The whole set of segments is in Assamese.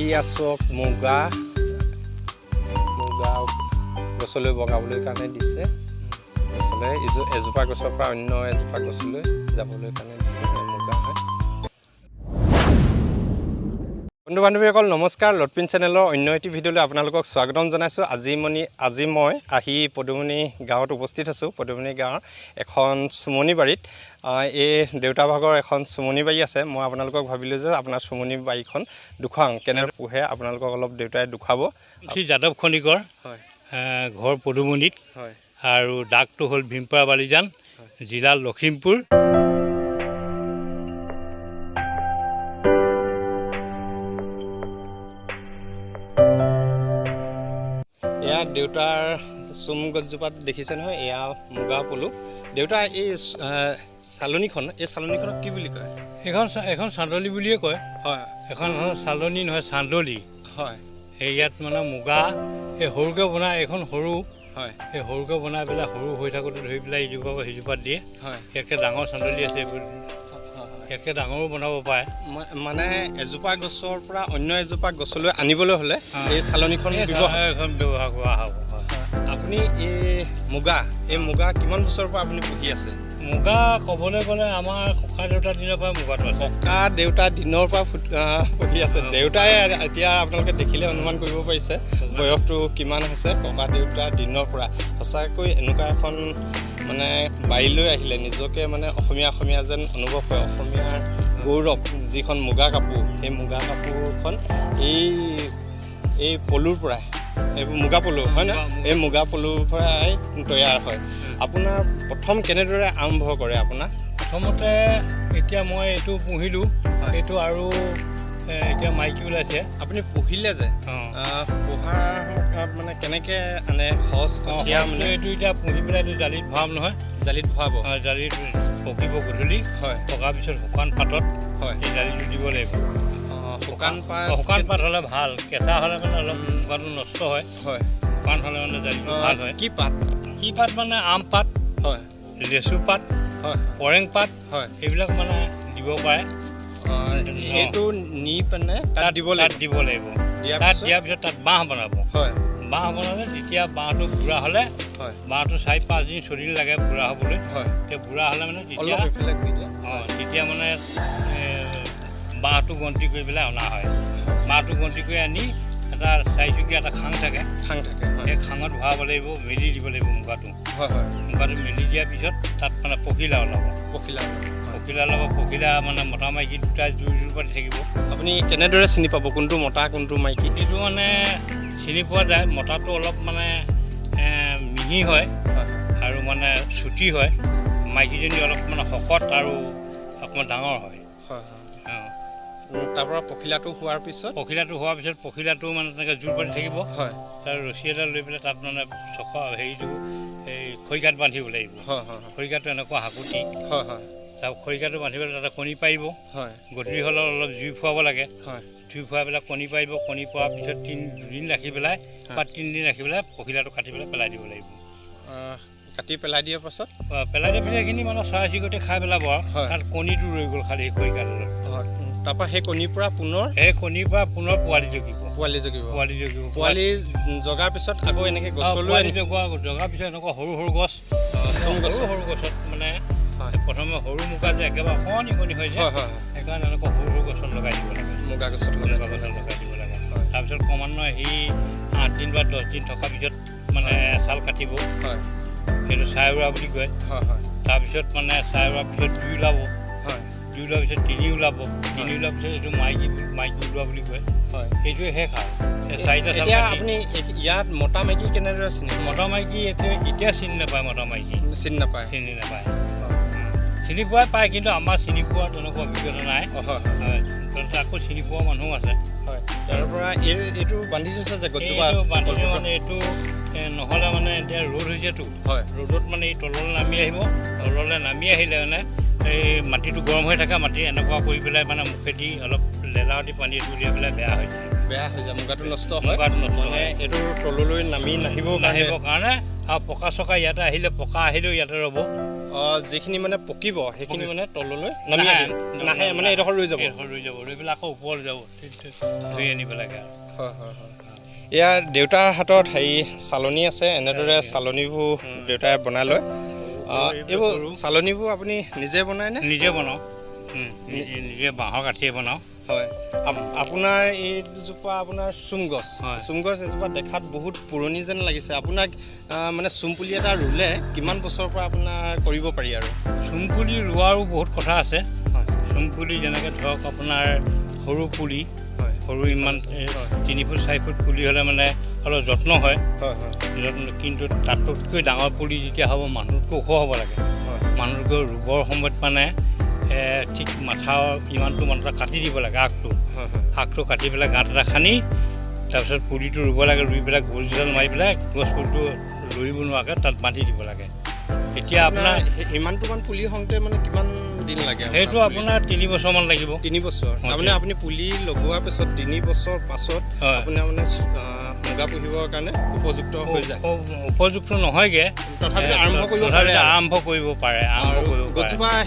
এই আছক মুগা গছলৈ বগাবলৈ কাৰণে দিছে আচলতে এজোপা গছৰ পৰা অন্য এজোপা গছলৈ যাবলৈ কাৰণে দিছে মুগা হয়। বন্ধু বান্ধৱীসকল নমস্কাৰ, লটপিন চেনেলৰ অন্য এটি ভিডিঅ'লৈ আপোনালোকক স্বাগতম জনাইছোঁ। আজি মই আহি পদুমণি গাঁৱত উপস্থিত আছোঁ। পদুমণি গাঁৱৰ এখন চুমনি বাৰীত এই দেউতা ভাগৰ এখন চুমনি বাৰী আছে। মই আপোনালোকক ভাবিলোঁ যে আপোনাৰ চুমনি বাৰীখন দেখুৱাওঁ, কেনেদৰে পোহে আপোনালোকক অলপ দেউতাই দেখুৱাব। শ্ৰী যাদৱ খনিকৰ হয়, ঘৰ পদুমণিত হয়, আৰু ডাকটো হ'ল ভীমপাৰা বালিজান, জিলা লখিমপুৰ। এয়া দেউতাৰ চুম গছজোপাত দেখিছে নহয়, এয়া মুগা পলু। দেউতা এই চালনীখনক কি বুলি কয়? এখন চান্দলি বুলিয়ে কয়। হয়, এখন চালনী নহয়, চান্দলি। হয়, সেই ইয়াত মানে মুগা এই সৰুকৈ বনাই, এখন সৰু হয়, সেই সৰুকৈ বনাই পেলাই সৰু হৈ থাকোঁতে ধৰি পেলাই ইজোপা সিজোপাত দিয়ে। হয়, ইয়াতকৈ ডাঙৰ চান্দলি আছে, ইয়াতকৈ ডাঙৰো বনাব পাৰে। মানে এজোপা গছৰ পৰা অন্য এজোপা গছলৈ আনিবলৈ হ'লে এই চালনীখন ব্যৱহাৰ কৰা হ'ব। আপুনি এই মুগা কিমান বছৰৰ পৰা আপুনি পুহি আছে? মুগা ক'বলৈ গ'লে আমাৰ ককা দেউতাৰ দিনৰ পৰা মুগাটো আছে। ককা দেউতাৰ দিনৰ পৰা পুহি আছে। দেউতাই এতিয়া আপোনালোকে দেখিলে অনুমান কৰিব পাৰিছে বয়সটো কিমান হৈছে। ককা দেউতাৰ দিনৰ পৰা সঁচাকৈ এনেকুৱা এখন মানে বাৰীলৈ আহিলে নিজকে মানে অসমীয়া যেন অনুভৱ হয়। অসমীয়াৰ গৌৰৱ যিখন মুগা কাপোৰ, সেই মুগা কাপোৰখন এই পলুৰ পৰাই, এইবোৰ মুগা পলু হয় না, এই মুগা পলুৰ পৰাই তৈয়াৰ হয়। আপোনাৰ প্ৰথম কেনেদৰে আৰম্ভ কৰে? আপোনাৰ প্ৰথমতে এতিয়া মই এইটো পুহিলোঁ, এইটো আৰু এতিয়া মাইকী ওলাইছে। আপুনি পুহিলে যে পোহা মানে কেনেকৈ আনে? সহজ কঠীয়া মানে এইটো এতিয়া পুহি পেলাই এইটো জালিত ভৰাম নহয়, জালিত ভৰাব। জালিত পকিব গধূলি, হয়, পকাৰ পিছত শুকান পাতত হয় এই জালিটো দিব লাগিব। শুকান পাত হ'লে ভাল, কেঁচা হ'লে মানে অলপ মুগাটো নষ্ট হয়। হয়, শুকান হ'লে মানে জালিটো ভাল হয়। কি পাত মানে আম পাত, হয়, লেচু পাত, হয়, পৰেং পাত, হয়, এইবিলাক মানে দিব পাৰে। সেইটো নি পেনে তাত দিব লাগিব। তাত দিয়াৰ পিছত তাত বাঁহ বনাব। হয়, বাঁহ বনালে তেতিয়া বাঁহটো বুঢ়া হ'লে, হয়, বাঁহটো 4-5 দিন 6 দিন লাগে বুঢ়া হ'বলৈ। হয়, তেতিয়া বুঢ়া হ'লে মানে তেতিয়া মানে বাঁহটো গন্তি কৰি পেলাই অনা হয়। বাঁহটো গন্তি কৰি আনি এটা 4চকীয়া এটা খাং থাকে, সেই খাঙত ভৰাব লাগিব, মেলি দিব লাগিব মুগাটো। মুগাটো মেলি দিয়াৰ পিছত তাত মানে পখিলা ওলাব। পখিলা মানে মতা মাইকী দুটা জোৰ পাতি থাকিব। আপুনি কেনেদৰে চিনি পাব কোনটো মতা কোনটো মাইকী? এইটো মানে চিনি পোৱা যায়। মতাটো অলপ মানে মিহি হয় আৰু মানে চুটি হয়, মাইকীজনী অলপ মানে শকত আৰু অকণমান ডাঙৰ হয়। তাৰপৰা পখিলাটো হোৱাৰ পিছত পখিলাটো মানে তেনেকৈ জোৰ পাতি থাকিব। হয়, তাৰ ৰছী এটা লৈ পেলাই তাত মানে হেৰিটো এই খৰিকাত বান্ধিব লাগিব। খৰিকাটো এনেকুৱা হাকুটি, তাৰ খৰিকাটো বান্ধি পেলাই তাতে কণী পাৰিব। গধূলি হ'লে অলপ জুই ফুৱাব লাগে। জুই ফুৱাই পেলাই কণী পাৰিব। কণী পৰাৰ পিছত 2 দিন ৰাখি পেলাই বা 3 দিন ৰাখি পেলাই পখিলাটো কাটি পেলাই দিব লাগিব। কাটি পেলাই দিয়াৰ পাছত সেইখিনি মানে চৰাই চিৰিকটি খাই পেলাব আৰু তাত কণীটো ৰৈ গ'ল খালি সেই খৰিকাটোত। তাৰপৰা সেই কণীৰ পৰা পুনৰ পোৱালি জগিব। পোৱালি জগাৰ পিছত আকৌ এনেকৈ গছলৈ জগাৰ পিছত এনেকুৱা সৰু গছ, সৰু গছত মানে প্ৰথমে সৰু মুগা যে একেবাৰে কণী হৈ যায়, সেইকাৰণে এনেকুৱা সৰু গছত লগাই দিব লাগে। মুগা গছত লগাই দিব লাগে। তাৰপিছত ক্ৰমান্বয়ে সি 8 দিন বা 10 দিন থকাৰ পিছত মানে ছাল কাটিব। সেইটো চাই উৰা বুলি কয়। তাৰপিছত মানে চাই উৰাৰ পিছত 2 ওলাব। 2 ওলোৱাৰ পিছত 3 ওলাব। 3 ওলোৱাৰ পিছত এইটো মাইকী ওলোৱা বুলি কয়। সেইটোৱে শেষ আৰু 4টা চাল। আপুনি ইয়াত মতা মাইকী কেনেদৰে চিনি? মতা মাইকী এতিয়া চিনি নাপায়। মতা মাইকী চিনি নাপায়। চিনি পোৱাই পায়, কিন্তু আমাৰ চিনি পোৱা তেনেকুৱা অভিজ্ঞতা নাই। আকৌ চিনি পোৱা মানুহ আছে। তাৰ পৰা এইটো বান্ধি থৈছে যে গছজোপা বান্ধিছে মানে এইটো নহ'লে মানে এতিয়া ৰ'দ হৈছেতো, ৰ'দত মানে এই তললৈ নামি আহিব। তললৈ নামি আহিলে মানে এই মাটিটো গৰম হৈ থাকে। মাটি এনেকুৱা কৰি পেলাই মানে মুখেদি অলপ লেলাৱতি পানী উলিয়াই পেলাই বেয়া হৈ যায়। মুগাটো নষ্ট হয়। মানে এইটো তললৈ নামি নাহিবৰ কাৰণে আৰু পকা চকা ইয়াতে আহিলেও ইয়াতে ৰ'ব। যিখিনি মানে পকিব সেইখিনি মানে তললৈ নামি আহিব নাহে মানে এইডোখৰ ৰৈ যাব ৰৈ পেলাই আকৌ ওপৰলৈ যাব ধুই আনিব লাগে আৰু হয় এয়া দেউতাৰ হাতত হেৰি চালনী আছে এনেদৰে চালনীবোৰ দেউতাই বনাই লয় এইবোৰ চালনীবোৰ আপুনি নিজে বনায়নে নিজে বনাওঁ নিজে বাঁহৰ কাঠিয়ে বনাওঁ হয় আপোনাৰ এইজোপা আপোনাৰ চুম গছ এজোপা দেখাত বহুত পুৰণি যেন লাগিছে আপোনাক মানে চুম পুলি এটা ৰুলে কিমান বছৰৰ পৰা আপোনাৰ কৰিব পাৰি আৰু চুম পুলি ৰোৱাৰো বহুত কথা আছে চুম পুলি যেনেকৈ ধৰক আপোনাৰ সৰু পুলি সৰু ইমান 3 ফুট 4 ফুট পুলি হ'লে মানে অলপ যত্ন হয় কিন্তু তাতকৈ ডাঙৰ পুলি যেতিয়া হ'ব মানুহতকৈ ওখ হ'ব লাগে মানুহতকৈ ৰুবৰ সময়ত মানে ঠিক মাথাৰ ইমানটো মাত্ৰ কাটি দিব লাগে আগটো কাটি পেলাই গাঁত এটা খান্দি তাৰপিছত পুলিটো ৰুব লাগে ৰুই পেলাই গছডাল মাৰি পেলাই গছ পুলিটো লৰিব নোৱাৰাকৈ তাত বান্ধি দিব লাগে এতিয়া আপোনাৰ ইমানটোমান পুলি হওঁতে মানে কিমান দিন লাগে সেইটো আপোনাৰ 3 বছৰমান লাগিব 3 বছৰ তাৰমানে আপুনি পুলি লগোৱাৰ পিছত 3 বছৰ পাছত আপোনাৰ মানে মুগা পুহিবৰ কাৰণে উপযুক্ত হৈ যায় উপযুক্ত নহয়গৈ তথাপি আৰম্ভ কৰিব পাৰে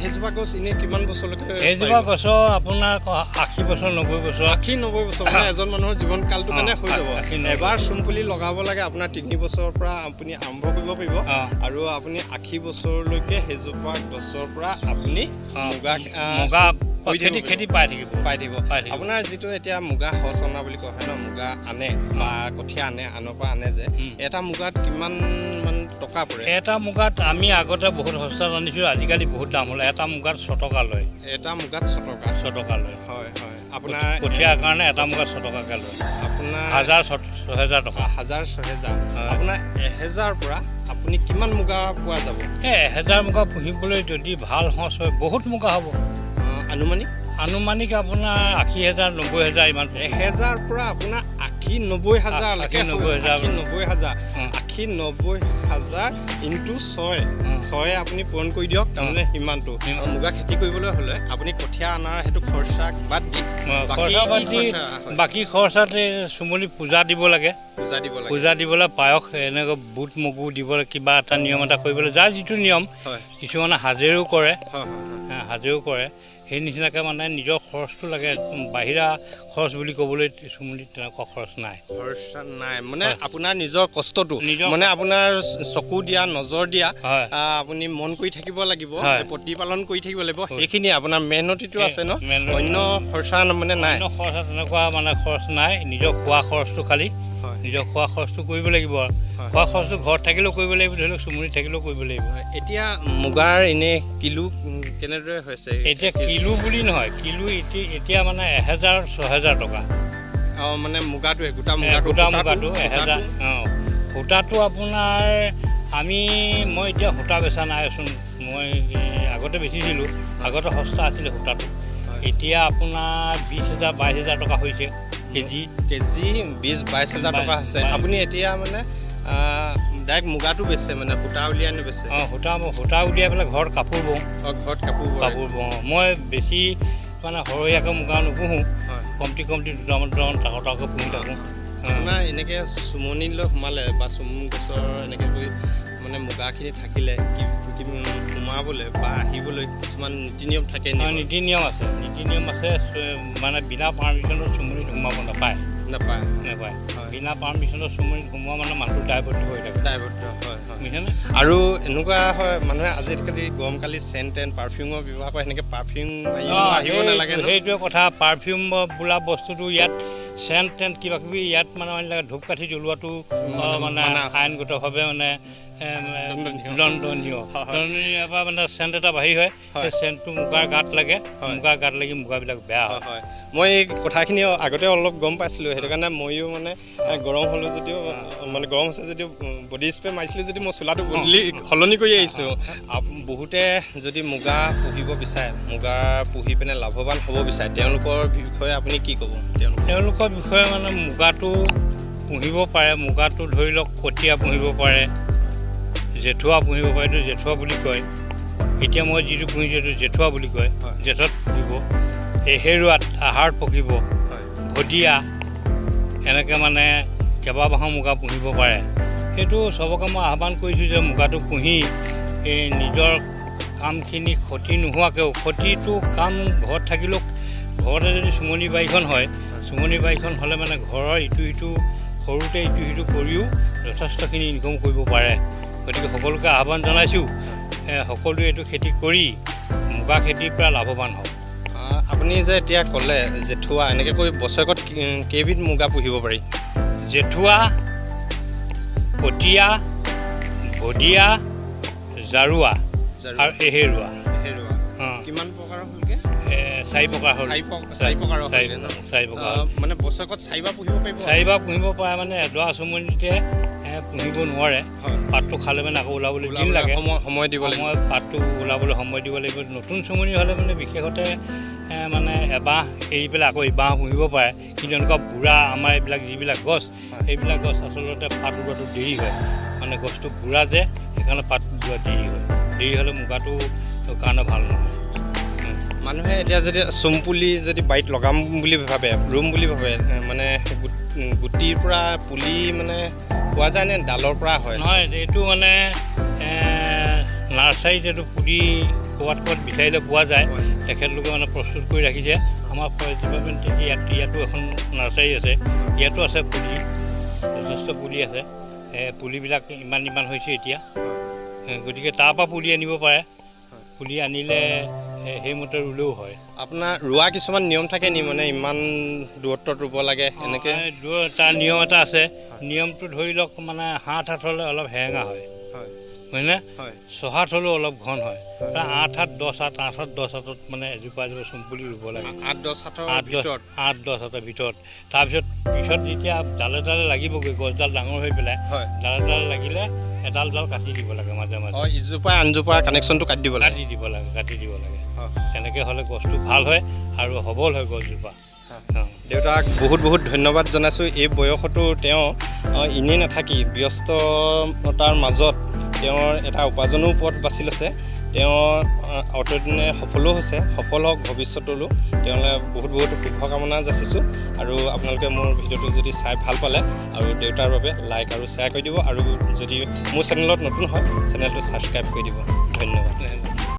সেইজোপা গছ এনেই কিমান বছৰলৈকে সেইজোপা গছৰ আপোনাৰ 80 বছৰ 90 বছৰ 80-90 বছৰ মানে এজন মানুহৰ জীৱনকালটো মানে হৈ যাব এবাৰ চুম পুলি লগাব লাগে আপোনাৰ 3 বছৰৰ পৰা আপুনি আৰম্ভ কৰিব পাৰিব আৰু আপুনি 80 বছৰলৈকে সেইজোপা গছৰ পৰা আপুনি মুগা খেতি পাই থাকিব আপোনাৰ যিটো এতিয়া মুগা সচ অনা বুলি কোৱা হয় ন মুগা আনে বা কঠীয়া আনৰ পৰা আনে যে এটা মুগাত কিমান মান টকা পৰে এটা মুগাত আমি আগতে বহুত সস্তাত আনিছোঁ আজিকালি বহুত দাম হ'ল এটা মুগাত 6 টকা লয় এটা মুগাত 6 টকা লয় হয় আপোনাৰ কঠীয়াৰ কাৰণে এটা মুগাত 6 টকাকৈ লয় আপোনাৰ 1000-6000 টকা 1000-6000 আপোনাৰ 1000ৰ পৰা আপুনি কিমান মুগা পোৱা যাব 1000 মুগা পুহিবলৈ যদি ভাল সঁচ হয় বহুত মুগা হ'ব আনুমানিক আপোনাৰ 80,000 90,000 ইমান 1000ৰ পৰা আপোনাৰ 80-90,000 লৈকে 80-90,000 ইনটু 6 আপুনি পূৰণ কৰি দিয়ক তাৰমানে সিমানটো মুগা খেতি কৰিবলৈ হ'লে আপুনি কঠীয়া অনাৰ সেইটো খৰচা বাদ দি বাকী খৰচাতে চুমলি পূজা দিব লাগে পূজা দিবলৈ পায়স এনেকৈ বুট মগু দিবলৈ কিবা এটা নিয়ম এটা কৰিবলৈ যাৰ যিটো নিয়ম কিছুমানে হাজেৰেও কৰে সেই নিচিনাকৈ মানে নিজৰ খৰচটো লাগে বাহিৰা খৰচ বুলি ক'বলৈ চুমুলিত তেনেকুৱা খৰচ নাই মানে আপোনাৰ নিজৰ কষ্টটো মানে আপোনাৰ চকু দিয়া নজৰ দিয়া আপুনি মন কৰি থাকিব লাগিব প্ৰতিপালন কৰি থাকিব লাগিব সেইখিনি আপোনাৰ মেহনতিটো আছে ন অন্য খৰচা মানে নাই খৰচা তেনেকুৱা মানে খৰচ নাই নিজৰ খোৱা খৰচটো খালি নিজৰ খোৱা খৰচটো কৰিব লাগিব খোৱা খৰচটো ঘৰত থাকিলেও কৰিব লাগিব ধৰি লওক চুমুলিত থাকিলেও কৰিব লাগিব এতিয়া মুগাৰ এনেই কিলো কেনেদৰে হৈছে এতিয়া কিলো বুলি নহয় কিলো এতিয়া মানে 1000-6000 টকা মানে মুগাটো গোটা মুগাটো 1000 সূতাটো আপোনাৰ মই এতিয়া সূতা বেচা নাইচোন মই আগতে বেচিছিলোঁ আগতে সস্তা আছিলে সূতাটো এতিয়া আপোনাৰ 20,000-22,000 টকা হৈছে কেজি 20,000-22,000 টকা আছে আপুনি এতিয়া মানে ডাইৰেক্ট মুগাটো বেচে মানে সূতা উলিয়াই বেচে সূতা উলিয়াই পেলাই ঘৰত কাপোৰ বওঁ মই বেছি মানে সৰহীয়াকৈ মুগা নুপুহোঁ কমটি দুটামান টাকৈ পুহি থাকোঁ আপোনাৰ এনেকৈ চুমনিলৈ সোমালে বা চুম গছৰ এনেকৈ কৰি মানে মুগাখিনি থাকিলে সোমাবলৈ বা আহিবলৈ কিছুমান নীতি নিয়ম থাকে নীতি নিয়ম আছে মানে বিনা পাৰ্মিশ্যনত চুমনিত সোমাব নাপায় বিনা পাৰ্মিশ্যনত চুমনিত সোমোৱা মানে মানুহটো দায়বদ্ধ হৈ থাকে আৰু এনেকুৱা হয় মানুহে আজিকালি গৰমকালি চেণ্ট পাৰফিউমৰ ব্যৱহাৰ কৰে সেনেকৈ পাৰফিউম আহিব নালাগে সেইটোৱে কথা পাৰফিউম বোলা বস্তুটো ইয়াত চেণ্ট কিবা কিবি ইয়াত মানে ধূপকাঠি জ্বলোৱাটো মানে আইনগতভাৱে মানে দণ্ডনীয় পৰা মানে চেণ্ট এটা বাহিৰ হয় সেই চেণ্টটো মুগাৰ গাত লাগে মুগাৰ গাত লাগি মুগাবিলাক বেয়া হয় মই এই কথাখিনি আগতে অলপ গম পাইছিলোঁ সেইটো কাৰণে ময়ো মানে গৰম হ'লোঁ যদিও মানে গৰম হৈছে যদিও বডি স্প্ৰে মাৰিছিলোঁ যদি মই চোলাটো সলনি কৰি আহিছোঁ বহুতে যদি মুগা পুহিব বিচাৰে মুগা পুহি পিনে লাভৱান হ'ব বিচাৰে তেওঁলোকৰ বিষয়ে আপুনি কি ক'ব তেওঁলোকৰ বিষয়ে মানে মুগাটো পুহিব পাৰে মুগাটো ধৰি লওক কঠীয়া পুহিব পাৰে জেঠুৱা পুহিব পাৰে এইটো জেঠুৱা বুলি কয় এতিয়া মই যিটো পুহিছোঁ এইটো জেঠুৱা বুলি কয় জেঠত পুহিব এহেৰুৱাত আহাৰত পকিব ভদিয়া এনেকৈ মানে কেইবাবাহৰ মুগা পুহিব পাৰে সেইটো চবকে মই আহ্বান কৰিছোঁ যে মুগাটো পুহি এই নিজৰ কামখিনি ক্ষতি নোহোৱাকৈ ক্ষতিটো কাম ঘৰত থাকিলেও ঘৰতে যদি চুমনি বাৰীখন হয় চুমনি বাৰীখন হ'লে মানে ঘৰৰ ইটো সৰুতে ইটো কৰিও যথেষ্টখিনি ইনকম কৰিব পাৰে গতিকে সকলোকে আহ্বান জনাইছোঁ সকলোৱে এইটো খেতি কৰি মুগা খেতিৰ পৰা লাভৱান হওক আপুনি যে এতিয়া ক'লে জেঠুৱা এনেকৈ কৈ বছৰেকত কেইবিধ মুগা পুহিব পাৰি জেঠুৱা পতীয়া ভদিয়া জাৰুৱা আৰু এহেৰুৱা কিমান প্ৰকাৰৰ হ'লগৈ 4 প্ৰকাৰ হ'ল 4 প্ৰকাৰৰ মানে বছৰেকত 4বাৰ পুহিব পাৰিব 4বাৰ পুহিব পাৰে মানে এডৰা চুমনিতে পুহিব নোৱাৰে পাতটো খালে মানে আকৌ ওলাবলৈ দিন লাগে সময় দিব লাগিব পাতটো ওলাবলৈ সময় দিব লাগিব নতুন চুমনি হ'লে মানে বিশেষতে মানে এবাহ এৰি পেলাই আকৌ এবাহ পুহিব পাৰে কিন্তু এনেকুৱা বুঢ়া আমাৰ এইবিলাক যিবিলাক গছ সেইবিলাক গছ আচলতে পাত ওলোৱাটো দেৰি হয় মানে গছটো বুঢ়া যে সেইকাৰণে পাত ওলোৱা দেৰি হ'লে মুগাটো কাৰণে ভাল নহয় মানুহে এতিয়া যদি চুমপুলি যদি বাৰীত লগাম বুলি ভাবে ৰুম বুলি ভাবে মানে গুটিৰ পৰা পুলি মানে পোৱা যায় নে ডালৰ পৰা হয় নহয় এইটো মানে নাৰ্চাৰীত এইটো পুলি ক'ৰবাত বিচাৰিলে পোৱা যায় তেখেতলোকে মানে প্ৰস্তুত কৰি ৰাখিছে আমাৰ ফৰেষ্ট ডিপাৰ্টমেণ্টে ইয়াতো এখন নাৰ্চাৰী আছে ইয়াতো আছে পুলি যথেষ্ট পুলি আছে পুলিবিলাক ইমান হৈছে এতিয়া গতিকে তাৰ পৰা পুলি আনিব পাৰে পুলি আনিলে সেইমতে ৰুলেও হয় আপোনাৰ ৰোৱা কিছুমান নিয়ম থাকে নি মানে ইমান দূৰত্বত ৰুব লাগে এনেকৈ তাৰ নিয়ম এটা আছে নিয়মটো ধৰি লওক মানে 7 হাত হ'লে অলপ হেৰেঙা হয় হয়নে 6 হাত হ'লেও অলপ ঘন হয় 8 হাত 10 হাত 8 হাত 10 হাতত মানে এজোপা চুমপুলি ৰুব লাগে 8-10 হাতৰ ভিতৰত তাৰপিছত যেতিয়া ডালে লাগিবগৈ গছডাল ডাঙৰ হৈ পেলাই ডালে লাগিলে এডাল কাটি দিব লাগে মাজে ইজোপা আনজোপা কানেকশ্যনটো কাটি দিব লাগে তেনেকৈ হ'লে গছটো ভাল হয় আৰু সবল হয় গছজোপা দেউতাক বহুত ধন্যবাদ জনাইছোঁ এই বয়সতো তেওঁ এনেই নাথাকি ব্যস্ততাৰ মাজত তেওঁৰ এটা উপাৰ্জনৰ পথ বাছি লৈছে তেওঁ অতদিনে সফলো হৈছে সফল হওক ভৱিষ্যতলৈও তেওঁলৈ বহুত শুভকামনা যাচিছোঁ আৰু আপোনালোকে মোৰ ভিডিঅ'টো যদি চাই ভাল পালে আৰু দেউতাৰ বাবে লাইক আৰু শ্বেয়াৰ কৰি দিব আৰু যদি মোৰ চেনেলত নতুন হয় চেনেলটো ছাবস্ক্ৰাইব কৰি দিব ধন্যবাদ